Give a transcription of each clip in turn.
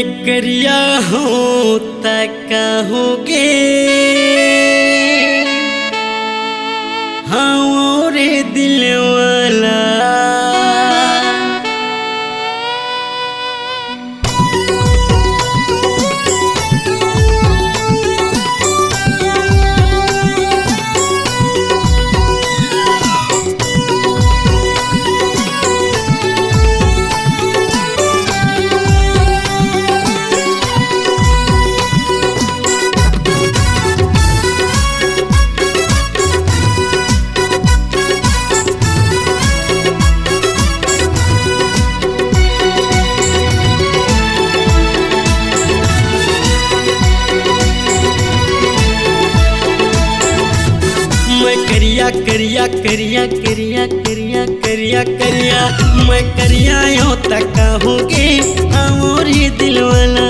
मैं करिया हूँ तका होगे हाँ और दिल वाला करिया करिया करिया करिया करिया करिया मैं करिया यूं तका होगे और दिल वाला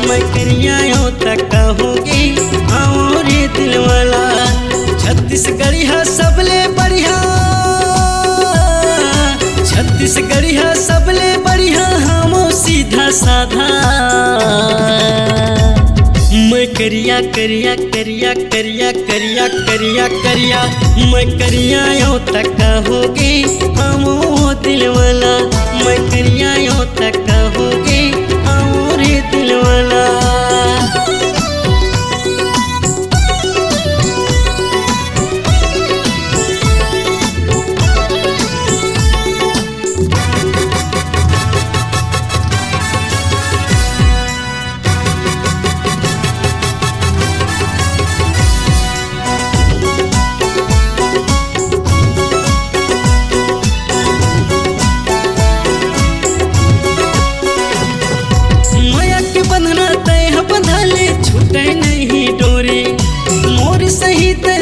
मैं करिया यूं तका होगे और दिल वाला छत्तीसगढ़ी है सबले बढ़िया छत्तीसगढ़ी है सबले बढ़िया हम सीधा साधा मैं करिया करिया करिया करिया करिया करिया करिया मैं करिया यूं तका होगे हम दिल वाला मैं करिया यूं तका होगे और दिल वाला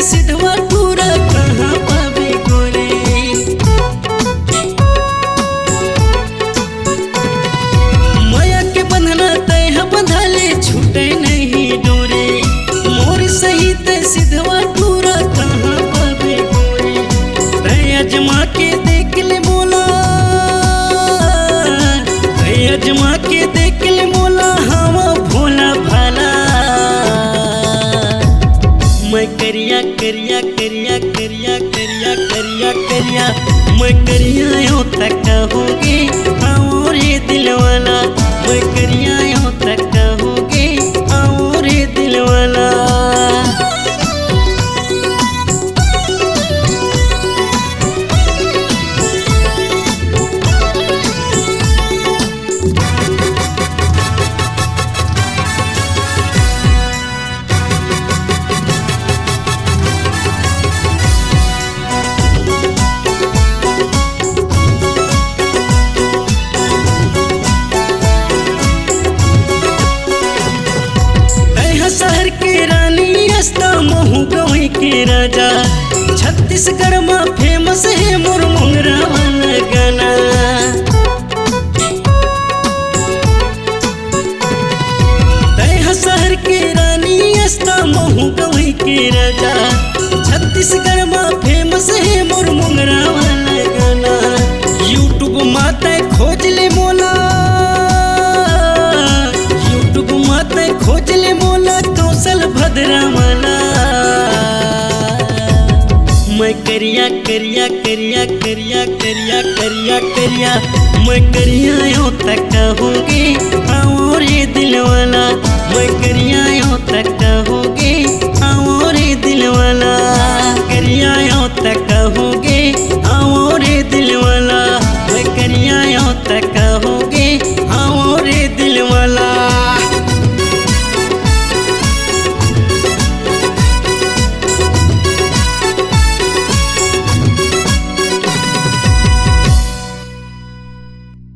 सिद्धवा पूरा कहाँ पावे गोरे माया के बंधना तय बंधाले छूटे नहीं डोरे मोर सहित सिद्धवा पूरा कहाँ पावे गोरे तय अजमा के देख ले मोला तय अजमा के देख ले मोला हवा भोला भाला मैं करिया करिया करिया करिया करिया करिया करिया मैं करिया यूं तका होगे और दिल वाला मैं करिया यूं तका होगे और दिल वाला शहर के रानी हस्ता महू गवई के राजा छत्तीसगढ़ में फेमस है मोर मुंगरा वाला गाना तय शहर के रानी हस्ता महू गवई के राजा छत्तीसगढ़ में फेमस है मोर मुंगरा वाला गाना यूट्यूब माता खोज ले मोला यूट्यूब माता खोज ले मोला कौशल भद्रा वाला मैं करिया करिया करिया करिया करिया करिया करिया मैं करिया यूं तका होगे